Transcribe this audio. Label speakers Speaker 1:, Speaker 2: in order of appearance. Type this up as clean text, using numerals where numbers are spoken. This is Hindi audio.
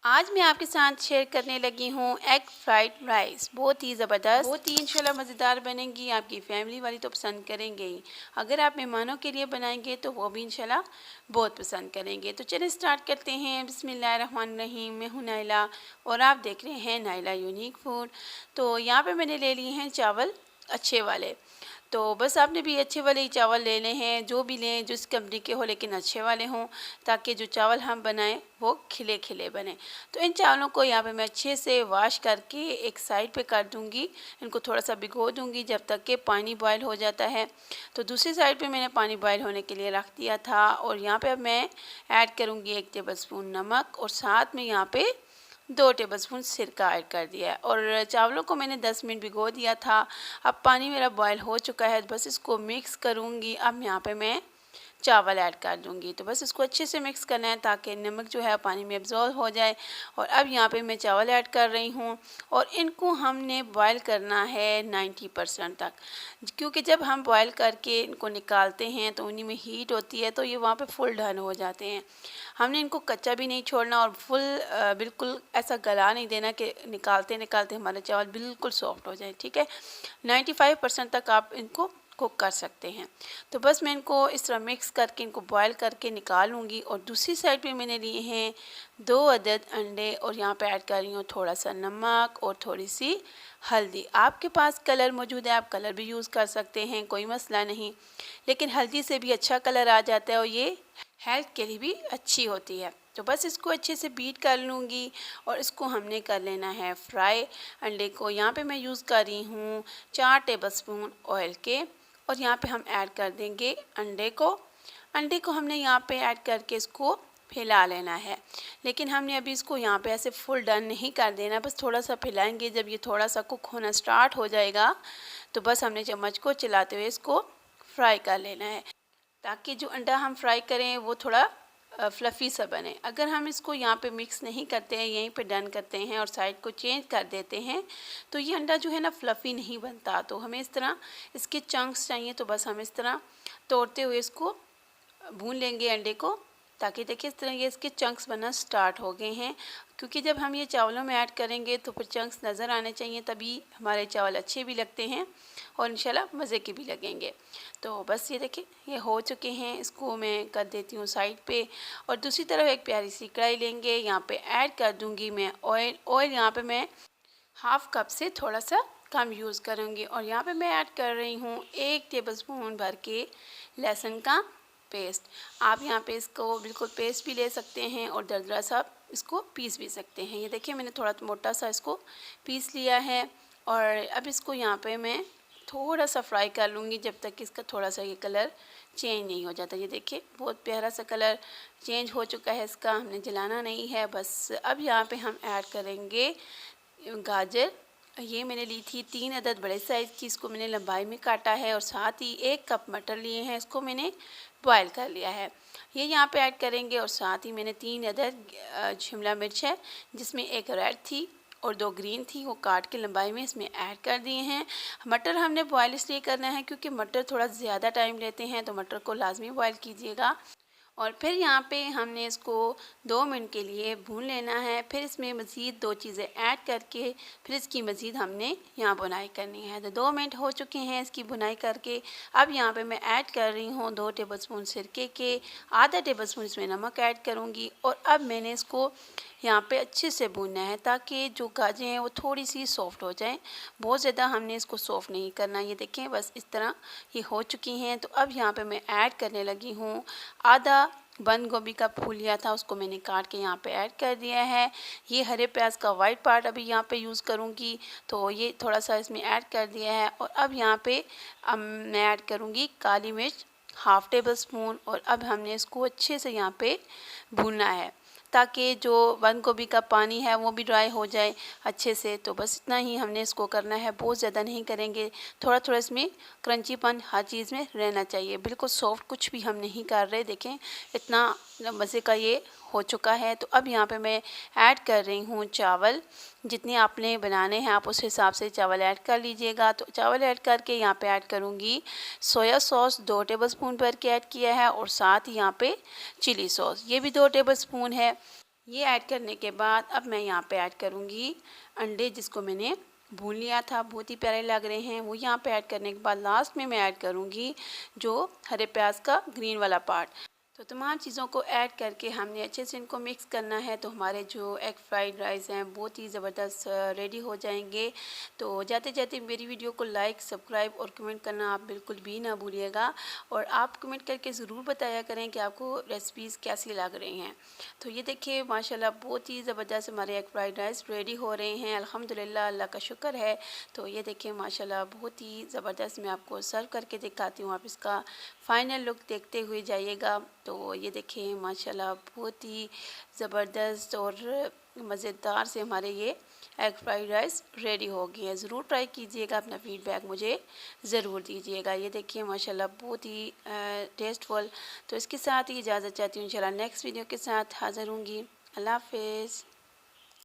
Speaker 1: आज मैं आपके साथ शेयर करने लगी हूँ एग फ्राइड राइस। बहुत ही ज़बरदस्त, बहुत ही इंशाल्लाह मज़ेदार बनेंगी। आपकी फैमिली वाली तो पसंद करेंगे ही। अगर आप मेहमानों के लिए बनाएंगे तो वो भी इंशाल्लाह बहुत पसंद करेंगे। तो चलिए स्टार्ट करते हैं। बिस्मिल्लाहिर्रहमानिर्रहीम। मैं हूँ नाइला और आप देख रहे हैं नाइला यूनिक फूड। तो यहाँ पे मैंने ले लिए हैं चावल अच्छे वाले। तो बस आपने भी अच्छे वाले ही चावल लेने हैं, जो भी लें जिस कंपनी के हो, लेकिन अच्छे वाले हों, ताकि जो चावल हम बनाएं वो खिले खिले बने। तो इन चावलों को यहाँ पे मैं अच्छे से वॉश करके एक साइड पे कर दूंगी। इनको थोड़ा सा भिगो दूंगी जब तक कि पानी बॉयल हो जाता है। तो दूसरी साइड पे मैंने पानी बॉयल होने के लिए रख दिया था और यहाँ पे अब मैं ऐड करूँगी 1 टेबलस्पून नमक और साथ में यहाँ पे 2 टेबलस्पून सिरका ऐड कर दिया है। और चावलों को मैंने 10 मिनट भिगो दिया था। अब पानी मेरा बॉयल हो चुका है, बस इसको मिक्स करूँगी। अब यहाँ पे मैं चावल ऐड कर दूँगी। तो बस इसको अच्छे से मिक्स करना है ताकि नमक जो है पानी में एब्जॉर्ब हो जाए। और अब यहाँ पे मैं चावल ऐड कर रही हूँ और इनको हमने बॉयल करना है 90% तक, क्योंकि जब हम बॉयल करके इनको निकालते हैं तो उन्हीं में हीट होती है, तो ये वहाँ पे फुल डन हो जाते हैं। हमने इनको कच्चा भी नहीं छोड़ना और फुल बिल्कुल ऐसा गला नहीं देना कि निकालते निकालते हमारे चावल बिल्कुल सॉफ्ट हो जाए। ठीक है, 95% तक आप इनको कुक कर सकते हैं। तो बस मैं इनको इस तरह मिक्स करके इनको बॉयल करके निकालूंगी। और दूसरी साइड पे मैंने लिए हैं 2 अदद अंडे और यहाँ पे ऐड कर रही हूँ थोड़ा सा नमक और थोड़ी सी हल्दी। आपके पास कलर मौजूद है, आप कलर भी यूज़ कर सकते हैं, कोई मसला नहीं, लेकिन हल्दी से भी अच्छा कलर आ जाता है और ये हेल्थ के लिए भी अच्छी होती है। तो बस इसको अच्छे से बीट कर लूँगी और इसको हमने कर लेना है फ्राई। अंडे को यहाँ पे मैं यूज़ कर रही हूँ 4 टेबलस्पून ऑयल के और यहाँ पे हम ऐड कर देंगे अंडे को। अंडे को हमने यहाँ पे ऐड करके इसको फैला लेना है, लेकिन हमने अभी इसको यहाँ पे ऐसे फुल डन नहीं कर देना, बस थोड़ा सा फैलाएंगे। जब ये थोड़ा सा कुक होना स्टार्ट हो जाएगा तो बस हमने चम्मच को चलाते हुए इसको फ्राई कर लेना है, ताकि जो अंडा हम फ्राई करें वो थोड़ा फ्लफ़ी सा बने। अगर हम इसको यहाँ पे मिक्स नहीं करते हैं, यहीं पे डन करते हैं और साइड को चेंज कर देते हैं, तो ये अंडा जो है ना फ्लफ़ी नहीं बनता। तो हमें इस तरह इसके चंक्स चाहिए, तो बस हम इस तरह तोड़ते हुए इसको भून लेंगे अंडे को, ताकि देखिए इस तरह ये इसके चंक्स बनना स्टार्ट हो गए हैं। क्योंकि जब हम ये चावलों में ऐड करेंगे तो फिर चंक्स नज़र आने चाहिए, तभी हमारे चावल अच्छे भी लगते हैं और इंशाल्लाह मज़े के भी लगेंगे। तो बस ये देखिए ये हो चुके हैं, इसको मैं कर देती हूँ साइड पे। और दूसरी तरफ एक प्यारी सी कढ़ाई लेंगे, यहाँ पे ऐड कर दूँगी मैं ऑयल। ऑयल यहाँ पे मैं हाफ़ कप से थोड़ा सा कम यूज़ करूँगी और यहाँ पे मैं ऐड कर रही हूँ 1 टेबलस्पून भर के लहसुन का पेस्ट। आप यहाँ पे इसको बिल्कुल पेस्ट भी ले सकते हैं और दरदरा सा इसको पीस भी सकते हैं। ये देखिए मैंने थोड़ा मोटा सा इसको पीस लिया है और अब इसको यहाँ पे मैं थोड़ा सा फ्राई कर लूँगी जब तक इसका थोड़ा सा ये कलर चेंज नहीं हो जाता। ये देखिए बहुत प्यारा सा कलर चेंज हो चुका है इसका, हमने जलाना नहीं है बस। अब यहाँ पे हम ऐड करेंगे गाजर। ये मैंने ली थी 3 अदद बड़े साइज़ की, इसको मैंने लंबाई में काटा है और साथ ही 1 कप मटर लिए हैं, इसको मैंने बॉयल कर लिया है, ये यहाँ पे ऐड करेंगे। और साथ ही मैंने 3 अदद शिमला मिर्च है, जिसमें 1 रेड थी और 2 ग्रीन थी, वो काट के लंबाई में इसमें ऐड कर दिए हैं। मटर हमने बॉयल इसलिए करना है क्योंकि मटर थोड़ा ज़्यादा टाइम लेते हैं, तो मटर को लाजमी बॉयल कीजिएगा। और फिर यहाँ पे हमने इसको 2 मिनट के लिए भून लेना है। फिर इसमें मज़ीद 2 चीज़ें ऐड करके फिर इसकी मज़ीद हमने यहाँ बुनाई करनी है। तो 2 मिनट हो चुके हैं इसकी बुनाई करके। अब यहाँ पे मैं ऐड कर रही हूँ 2 टेबलस्पून सिरके के, आधा टेबलस्पून इसमें नमक ऐड करूँगी। और अब मैंने इसको यहाँ पे अच्छे से भूनना है ताकि जो गाजरें हैं वो थोड़ी सी सॉफ्ट हो जाएं। बहुत ज़्यादा हमने इसको सॉफ्ट नहीं करना। ये देखें बस इस तरह ये हो चुकी हैं। तो अब यहाँ पे मैं ऐड करने लगी हूँ आधा बंद गोभी का फूल लिया था, उसको मैंने काट के यहाँ पे ऐड कर दिया है। ये हरे प्याज का वाइट पार्ट अभी यहाँ पे यूज़ करूँगी, तो ये थोड़ा सा इसमें ऐड कर दिया है। और अब यहाँ पे मैं ऐड करूँगी काली मिर्च हाफ़ टेबल स्पून। और अब हमने इसको अच्छे से यहाँ पे भूनना है ताकि जो बंद गोभी का पानी है वो भी ड्राई हो जाए अच्छे से। तो बस इतना ही हमने इसको करना है, बहुत ज़्यादा नहीं करेंगे। थोड़ा थोड़ा इसमें क्रंचीपन हर चीज़ में रहना चाहिए, बिल्कुल सॉफ्ट कुछ भी हम नहीं कर रहे। देखें इतना मज़े का ये हो चुका है। तो अब यहाँ पे मैं ऐड कर रही हूँ चावल। जितने आपने बनाने हैं आप उस हिसाब से चावल ऐड कर लीजिएगा। तो चावल ऐड करके यहाँ पे ऐड करूँगी सोया सॉस 2 टेबलस्पून भर के ऐड किया है और साथ ही यहाँ पे चिली सॉस ये भी 2 टेबलस्पून है। ये ऐड करने के बाद अब मैं यहाँ पे ऐड करूँगी अंडे, जिसको मैंने भून लिया था। बहुत ही प्यारे लग रहे हैं वो। यहाँ पे ऐड करने के बाद लास्ट में मैं ऐड करूँगी जो हरे प्याज का ग्रीन वाला पार्ट। तो तमाम चीज़ों को ऐड करके हमने अच्छे से इनको मिक्स करना है। तो हमारे जो एग फ्राइड राइस हैं बहुत ही ज़बरदस्त रेडी हो जाएंगे। तो जाते जाते मेरी वीडियो को लाइक, सब्सक्राइब और कमेंट करना आप बिल्कुल भी ना भूलिएगा। और आप कमेंट करके ज़रूर बताया करें कि आपको रेसिपीज़ कैसी लग रही हैं। तो ये देखिए माशाल्लाह बहुत ही ज़बरदस्त हमारे एग फ्राइड राइस रेडी हो रहे हैं। अल्हम्दुलिल्लाह, अल्लाह का शुक्र है। तो ये देखिए माशाल्लाह बहुत ही ज़बरदस्त मैं आपको सर्व करके दिखाती हूँ। आप इसका फाइनल लुक देखते हुए जाइएगा। तो ये देखिए माशाल्लाह बहुत ही ज़बरदस्त और मज़ेदार से हमारे ये एग फ्राइड राइस रेडी हो गए हैं। ज़रूर ट्राई कीजिएगा, अपना फीडबैक मुझे ज़रूर दीजिएगा। ये देखिए माशाल्लाह बहुत ही टेस्टफुल। तो इसके साथ ही इजाज़त चाहती हूँ। इंशाल्लाह नेक्स्ट वीडियो के साथ हाज़िर होंगी। अल्लाह हाफ़िज़।